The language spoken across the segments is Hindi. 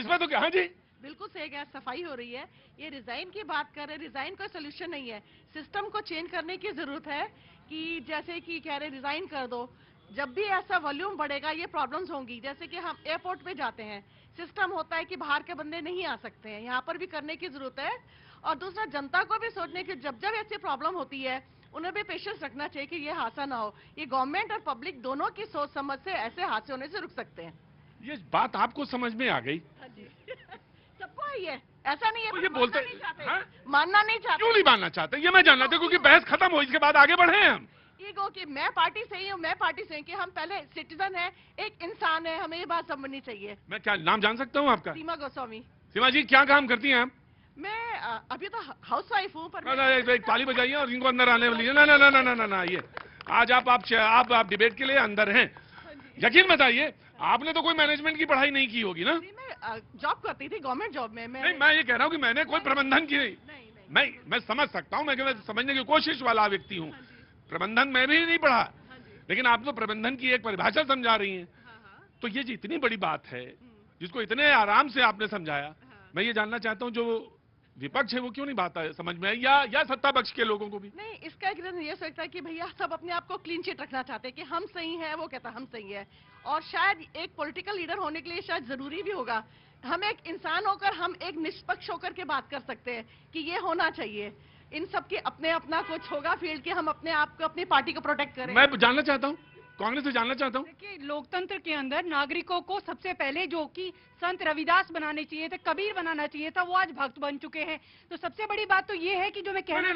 इसमें तो क्या, हाँ जी बिल्कुल सही कहा, सफाई हो रही है। ये रिजाइन की बात कर रहे हैं, रिजाइन कोई सोल्यूशन नहीं है। सिस्टम को चेंज करने की जरूरत है कि जैसे कि कह रहे रिजाइन कर दो, जब भी ऐसा वॉल्यूम बढ़ेगा ये प्रॉब्लम्स होंगी। जैसे कि हम एयरपोर्ट पे जाते हैं, सिस्टम होता है कि बाहर के बंदे नहीं आ सकते हैं, यहाँ पर भी करने की जरूरत है। और दूसरा, जनता को भी सोचने की, जब जब ऐसी प्रॉब्लम होती है उन्हें भी पेशेंस रखना चाहिए कि ये हादसा ना हो। ये गवर्नमेंट और पब्लिक दोनों की सोच समझ से ऐसे हादसे होने से रुक सकते हैं। ये बात आपको समझ में आ गई? हाँ जी सबको आई है, ऐसा नहीं है। तो ये बोलते हाँ? मानना नहीं चाहते। क्यों नहीं मानना चाहते? ये मैं जानना चाहता हूं, क्योंकि बहस खत्म हो, इसके बाद आगे बढ़े हम। ईगो कि मैं पार्टी से ही हूँ, मैं पार्टी से हूँ, कि हम पहले सिटीजन है, एक इंसान है, हमें ये बात समझनी चाहिए। मैं क्या नाम जान सकता हूँ आपका? सीमा गोस्वामी। सीमा जी, क्या काम करती हैं आप? मैं अभी तो हाउस वाइफ हूँ, पर एक ताली बजाइए और इनको अंदर आने वाली। ना ना ना ना ना ना, ये आज आप डिबेट के लिए अंदर हैं। यकीन बताइए, आपने तो कोई मैनेजमेंट की पढ़ाई नहीं की होगी ना? मैं जॉब करती थी, गवर्नमेंट जॉब में। नहीं, मैं ये कह रहा हूँ कि मैंने कोई प्रबंधन की नहीं। मैं समझ सकता हूँ, मैं समझने की कोशिश वाला व्यक्ति हूँ। प्रबंधन मैं भी नहीं पढ़ा, लेकिन आप तो प्रबंधन की एक परिभाषा समझा रही हैं। तो ये इतनी बड़ी बात है जिसको इतने आराम से आपने समझाया, मैं ये जानना चाहता हूँ जो विपक्ष है वो क्यों नहीं बात समझ में आई, या सत्ता पक्ष के लोगों को भी? नहीं, इसका एक रीजन ये सकता है कि भैया सब अपने आप को क्लीन चिट रखना चाहते हैं कि हम सही हैं, वो कहता हम सही है। और शायद एक पॉलिटिकल लीडर होने के लिए शायद जरूरी भी होगा, हम एक इंसान होकर हम एक निष्पक्ष होकर के बात कर सकते हैं कि ये होना चाहिए। इन सब के अपने अपना कुछ होगा फील्ड कि हम अपने आप को, अपनी पार्टी को प्रोटेक्ट करें। मैं जानना चाहता हूँ, कांग्रेस से जानना चाहता हूँ। देखिए, लोकतंत्र के अंदर नागरिकों को सबसे पहले जो कि संत रविदास बनाने चाहिए थे, कबीर बनाना चाहिए था, वो आज भक्त बन चुके हैं। तो सबसे बड़ी बात तो ये है कि जो मैं कह नहीं,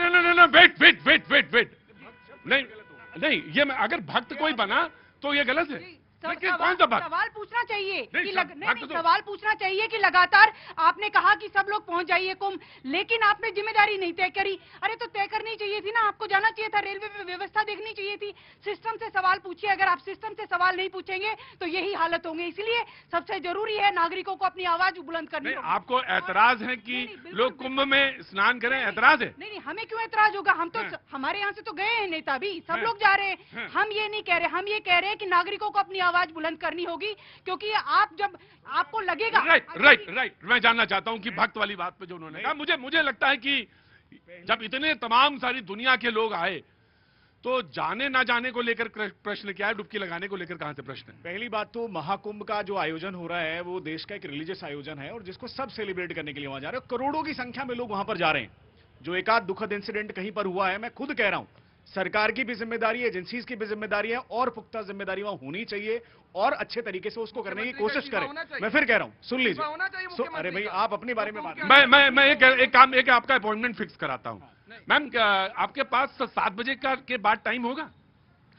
वेट नहीं, ये अगर भक्त कोई बना तो ये गलत है। कौन सा भक्त? सवाल पूछना चाहिए नहीं, सवाल पूछना चाहिए कि लगातार आपने कहा कि सब लोग पहुंच जाइए कुंभ, लेकिन आपने जिम्मेदारी नहीं तय करी। अरे तो तय करनी चाहिए थी ना, आपको जाना चाहिए था, रेलवे में व्यवस्था देखनी चाहिए थी। सिस्टम से सवाल पूछिए, अगर आप सिस्टम से सवाल नहीं पूछेंगे तो यही हालत होंगे। इसलिए सबसे जरूरी है नागरिकों को अपनी आवाज बुलंद करनी। आपको ऐतराज है कि लोग कुंभ में स्नान करें? ऐतराज है? नहीं, हमें क्यों ऐतराज होगा? हम तो हमारे यहाँ से तो गए हैं नेता भी, सब लोग जा रहे हैं। हम ये नहीं कह रहे, हम ये कह रहे हैं कि नागरिकों को अपनी आवाज बुलंद करनी होगी, क्योंकि आप जब आपको लगेगा। राइट, मैं जानना चाहता हूं कि भक्त वाली बात पे जो उन्होंने कहा, मुझे लगता है कि जब इतने तमाम सारी दुनिया के लोग आए तो जाने ना जाने को लेकर प्रश्न क्या है, डुबकी लगाने को लेकर कहां से प्रश्न है? पहली बात तो महाकुंभ का जो आयोजन हो रहा है वो देश का एक रिलीजियस आयोजन है और जिसको सब सेलिब्रेट करने के लिए वहां जा रहे हैं। करोड़ों की संख्या में लोग वहां पर जा रहे हैं। जो एक आध दुखद इंसिडेंट कहीं पर हुआ है, मैं खुद कह रहा हूं, सरकार की भी जिम्मेदारी है, एजेंसीज की भी जिम्मेदारी है और पुख्ता जिम्मेदारी वहां होनी चाहिए और अच्छे तरीके से उसको करने की कोशिश करें। मैं फिर कह रहा हूं, सुन लीजिए। अरे भाई, आप अपने बारे में बात। मैं एक आपका अपॉइंटमेंट फिक्स कराता हूं। मैम, आपके पास 7 बजे के बाद टाइम होगा?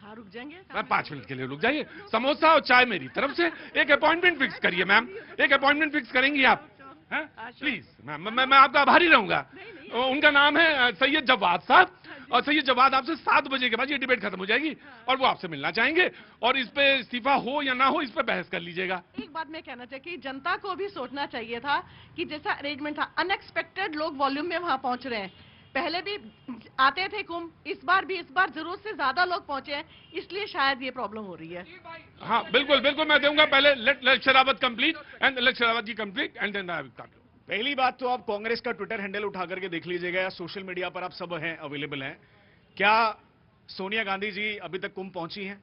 हाँ, रुक जाएंगे। मैं 5 मिनट के लिए रुक जाइए। समोसा और चाय मेरी तरफ से। एक अपॉइंटमेंट फिक्स करिए मैम, एक अपॉइंटमेंट फिक्स करेंगी आप? प्लीज मैम, मैं आपका आभारी रहूंगा। उनका नाम है सैयद जवाद साहब, और सैयद जवाद आपसे 7 बजे के बाद ये डिबेट खत्म हो जाएगी और वो आपसे मिलना चाहेंगे, और इस पे इस्तीफा हो या ना हो इस पे बहस कर लीजिएगा। एक बात मैं कहना चाहिए कि जनता को भी सोचना चाहिए था कि जैसा अरेंजमेंट था, अनएक्सपेक्टेड लोग वॉल्यूम में वहां पहुंच रहे हैं। पहले भी आते थे कुंभ, इस बार जरूरत से ज्यादा लोग पहुंचे हैं, इसलिए शायद ये प्रॉब्लम हो रही है। हाँ, बिल्कुल मैं दूंगा। पहले let Sherawat complete and let Sherawat ji complete and then I will talk. पहली बात तो आप कांग्रेस का ट्विटर हैंडल उठा करके देख लीजिएगा, या सोशल मीडिया पर आप सब हैं, अवेलेबल हैं। क्या सोनिया गांधी जी अभी तक कुंभ पहुंची हैं?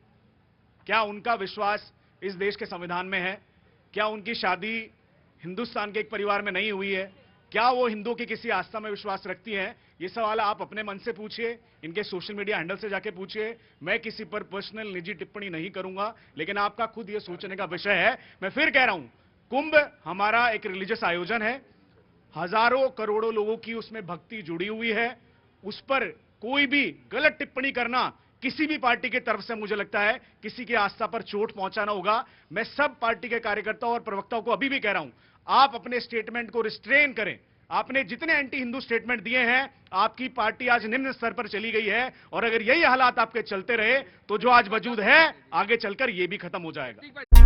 क्या उनका विश्वास इस देश के संविधान में है? क्या उनकी शादी हिंदुस्तान के एक परिवार में नहीं हुई है? क्या वो हिंदुओं की किसी आस्था में विश्वास रखती हैं? ये सवाल आप अपने मन से पूछिए, इनके सोशल मीडिया हैंडल से जाके पूछिए। मैं किसी पर पर्सनल निजी टिप्पणी नहीं करूंगा, लेकिन आपका खुद ये सोचने का विषय है। मैं फिर कह रहा हूं, कुंभ हमारा एक रिलीजियस आयोजन है, हजारों करोड़ों लोगों की उसमें भक्ति जुड़ी हुई है। उस पर कोई भी गलत टिप्पणी करना किसी भी पार्टी की तरफ से, मुझे लगता है, किसी की आस्था पर चोट पहुंचाना होगा। मैं सब पार्टी के कार्यकर्ताओं और प्रवक्ताओं को अभी भी कह रहा हूं, आप अपने स्टेटमेंट को रिस्ट्रेन करें। आपने जितने एंटी हिंदू स्टेटमेंट दिए हैं, आपकी पार्टी आज निम्न स्तर पर चली गई है, और अगर यही हालात आपके चलते रहे तो जो आज वजूद है आगे चलकर यह भी खत्म हो जाएगा।